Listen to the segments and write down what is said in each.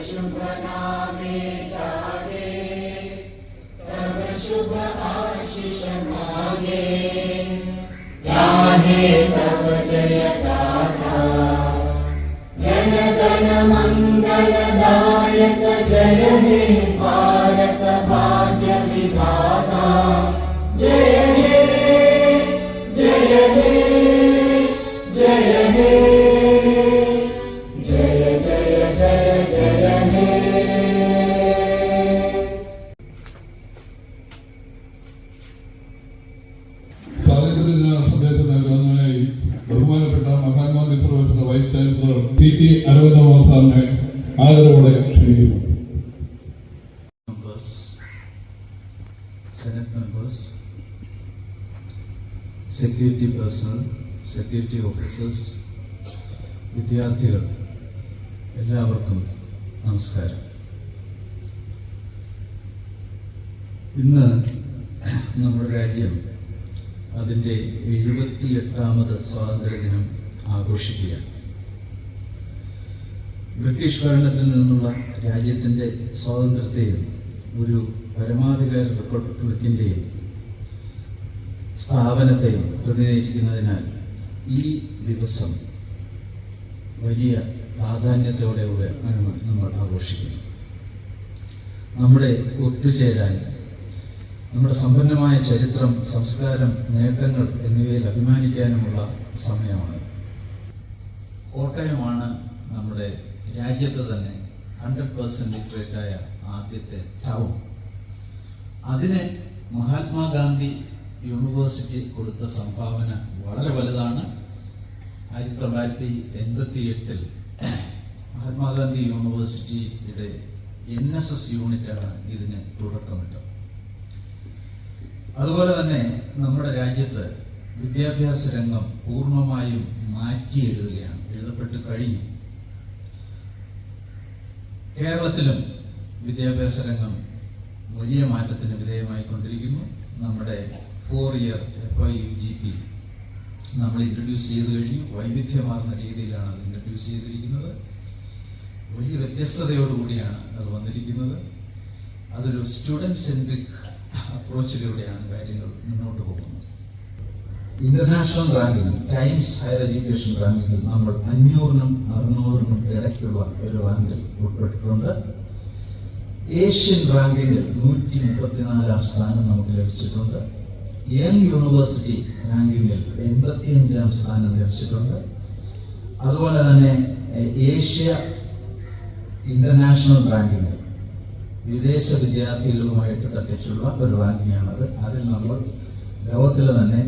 शुभ नामे जागे, तब शुभ आशीष मांगे, गाहे तब जय गाथा। जन गण मंगलदायक जय हे भारत भाग्य विधाता। जय हे जय हे जय हे जय जय जय जय हे। സ്വാതന്ത്ര്യദിന സന്ദേശം നൽകുന്നതിനായി ബഹുമാനപ്പെട്ട മഹാത്മാഗാന്ധി സർവകലാശാല വൈസ് ചാൻസലർ TT അരവിന്ദകുമാർ സാറിനെ ആദരവോടെ ക്ഷണിക്കുന്നു. Senate members, security personnel, security officers, വിദ്യാർത്ഥികൾ എല്ലാവർക്കും നമസ്കാരം. ഇന്ന് നമ്മുടെ രാജ്യം അതിൻ്റെ 78ാമത് സ്വാതന്ത്ര്യദിനം ആഘോഷിക്കുകയാണ്. ബ്രിട്ടീഷ് ഭരണത്തിൽ നിന്നുള്ള രാജ്യത്തിൻ്റെ സ്വാതന്ത്ര്യത്തെയും ഒരു പരമാധികാര റിപ്പബ്ലിക്കിൻ്റെയും സ്ഥാപനത്തെയും പ്രതിനിധീകരിക്കുന്നതിനാൽ ഈ ദിവസം വലിയ പ്രാധാന്യത്തോടെയാണ് നമ്മൾ ആഘോഷിക്കുന്നത്. നമ്മുടെ ഒത്തുചേരാൻ, നമ്മുടെ സമ്പന്നമായ ചരിത്രം, സംസ്കാരം, നേട്ടങ്ങൾ എന്നിവയിൽ അഭിമാനിക്കാനുമുള്ള സമയമാണ്. കോട്ടയമാണ് നമ്മുടെ രാജ്യത്ത് തന്നെ 100% ലിറ്ററേറ്റായ ആദ്യത്തെ ടൗൺ. അതിന് മഹാത്മാഗാന്ധി യൂണിവേഴ്സിറ്റി കൊടുത്ത സംഭാവന വളരെ വലുതാണ്. 1988 മഹാത്മാഗാന്ധി യൂണിവേഴ്സിറ്റിയുടെ NSS യൂണിറ്റാണ് ഇതിന് തുടക്കമിട്ടത്. അതുപോലെ തന്നെ നമ്മുടെ രാജ്യത്ത് വിദ്യാഭ്യാസ രംഗം പൂർണ്ണമായും മാറ്റിയെഴുതുകയാണ്, എഴുതപ്പെട്ട് കഴിഞ്ഞു. കേരളത്തിലും വിദ്യാഭ്യാസ രംഗം വലിയ മാറ്റത്തിന് വിധേയമായിക്കൊണ്ടിരിക്കുന്നു. നമ്മുടെ 4 ഇയർ FIUGP നമ്മൾ ഇൻട്രൊഡ്യൂസ് ചെയ്ത് കഴിഞ്ഞു. വൈവിധ്യമാർന്ന രീതിയിലാണ് അത് ഇൻട്രൊഡ്യൂസ് ചെയ്തിരിക്കുന്നത്. വലിയ വ്യത്യസ്തതയോടുകൂടിയാണ് അത് വന്നിരിക്കുന്നത്. അതൊരു സ്റ്റുഡന്റ് സെൻട്രിക് അപ്രോച്ചിലൂടെയാണ് കാര്യങ്ങൾ മുന്നോട്ട് പോകുന്നത്. International ranking, times higher education റാങ്കിങ്ങിൽ നമ്മൾ 500-നും 600-നും ഇടയ്ക്കുള്ള ഒരു റാങ്കിൽ ഉൾപ്പെട്ടിട്ടുണ്ട്. ഏഷ്യൻ റാങ്കിങ്ങിൽ 134-ാം സ്ഥാനം നമുക്ക് ലഭിച്ചിട്ടുണ്ട്. യങ് യൂണിവേഴ്സിറ്റി റാങ്കിങ്ങിൽ 85-ാം സ്ഥാനം ലഭിച്ചിട്ടുണ്ട്. അതുപോലെ തന്നെ ഏഷ്യ ഇന്റർനാഷണൽ റാങ്കിങ്ങിൽ വിദേശ വിദ്യാർത്ഥികളുമായിട്ട് തട്ടിച്ചുള്ള ഒരു റാങ്കിങ്ങാണത്. അതിൽ നമ്മൾ ലോകത്തിലെ തന്നെ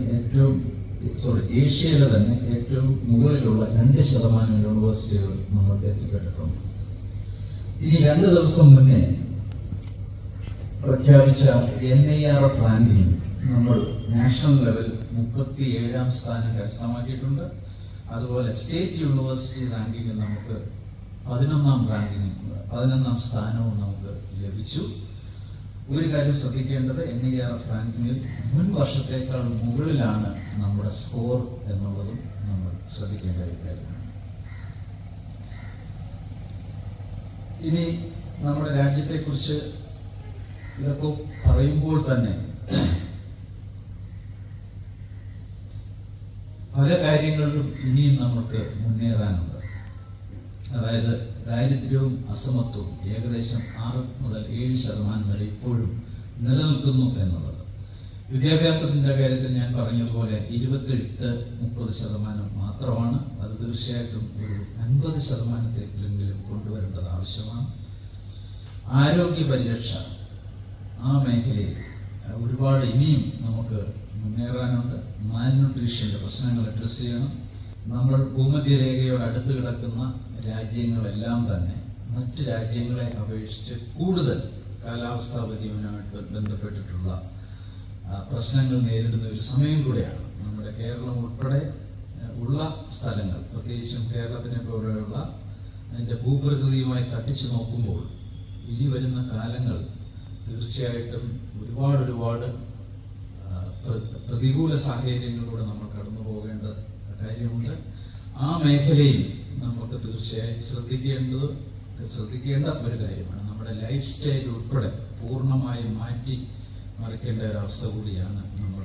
ഏഷ്യയിലെ തന്നെ ഏറ്റവും മുകളിലുള്ള 2% യൂണിവേഴ്സിറ്റികൾ നമ്മൾ എത്തിപ്പെട്ടിട്ടുണ്ട്. ഇനി 2 ദിവസം മുന്നേ പ്രഖ്യാപിച്ച NIRF റാങ്കിങ് നമ്മൾ നാഷണൽ ലെവൽ 37-ാം സ്ഥാനം കരസ്ഥമാക്കിയിട്ടുണ്ട്. അതുപോലെ സ്റ്റേറ്റ് യൂണിവേഴ്സിറ്റി റാങ്കിങ്ങിൽ നമുക്ക് 11ാം സ്ഥാനവും നമുക്ക് ലഭിച്ചു. ഒരു കാര്യം ശ്രദ്ധിക്കേണ്ടത്, NIRF റാങ്കിങ്ങിൽ മുൻ വർഷത്തേക്കാൾ മുകളിലാണ് നമ്മുടെ സ്കോർ എന്നുള്ളതും നമ്മൾ ശ്രദ്ധിക്കേണ്ട ഒരു കാര്യമാണ്. ഇനി നമ്മുടെ രാജ്യത്തെക്കുറിച്ച് ഇതൊക്കെ പറയുമ്പോൾ തന്നെ പല കാര്യങ്ങളിലും ഇനിയും നമുക്ക് മുന്നേറാനുണ്ട്. അതായത് ദാരിദ്ര്യവും അസമത്വവും ഏകദേശം 6 മുതൽ 7% വരെ ഇപ്പോഴും നിലനിൽക്കുന്നു എന്നുള്ളത്. വിദ്യാഭ്യാസത്തിന്റെ കാര്യത്തിൽ ഞാൻ പറഞ്ഞതുപോലെ 28-30% മാത്രമാണ്. അത് തീർച്ചയായിട്ടും ഒരു 50%-ലെങ്കിലും കൊണ്ടുവരേണ്ടത് ആവശ്യമാണ്. ആരോഗ്യ പരിരക്ഷ, ആ മേഖലയിൽ ഒരുപാട് ഇനിയും നമുക്ക് മുന്നേറാനുണ്ട്. മാൽന്യൂട്രീഷന്റെ പ്രശ്നങ്ങൾ അഡ്രസ് ചെയ്യണം. നമ്മൾ ഭൂമധ്യരേഖയോട് അടുത്ത് കിടക്കുന്ന രാജ്യങ്ങളെല്ലാം തന്നെ മറ്റ് രാജ്യങ്ങളെ അപേക്ഷിച്ച് കൂടുതൽ കാലാവസ്ഥാ വ്യതിയാനവുമായിട്ട് ബന്ധപ്പെട്ടിട്ടുള്ള പ്രശ്നങ്ങൾ നേരിടുന്ന ഒരു സമയം കൂടെയാണ്. നമ്മുടെ കേരളം ഉൾപ്പെടെ ഉള്ള സ്ഥലങ്ങൾ, പ്രത്യേകിച്ചും കേരളത്തിനെ പോലെയുള്ള അതിൻ്റെ ഭൂപ്രകൃതിയുമായി തട്ടിച്ചു നോക്കുമ്പോൾ ഇനി വരുന്ന കാലങ്ങൾ തീർച്ചയായിട്ടും ഒരുപാട് പ്രതികൂല സാഹചര്യങ്ങളിലൂടെ നമ്മൾ കടന്നു പോകേണ്ട കാര്യമുണ്ട്. ആ മേഖലയിൽ നമുക്ക് തീർച്ചയായും ശ്രദ്ധിക്കേണ്ടത് ശ്രദ്ധിക്കേണ്ട ഒരു കാര്യമാണ്. നമ്മുടെ ലൈഫ് സ്റ്റൈൽ ഉൾപ്പെടെ പൂർണ്ണമായും മാറ്റി മറിക്കേണ്ട ഒരവസ്ഥ കൂടിയാണ് നമ്മൾ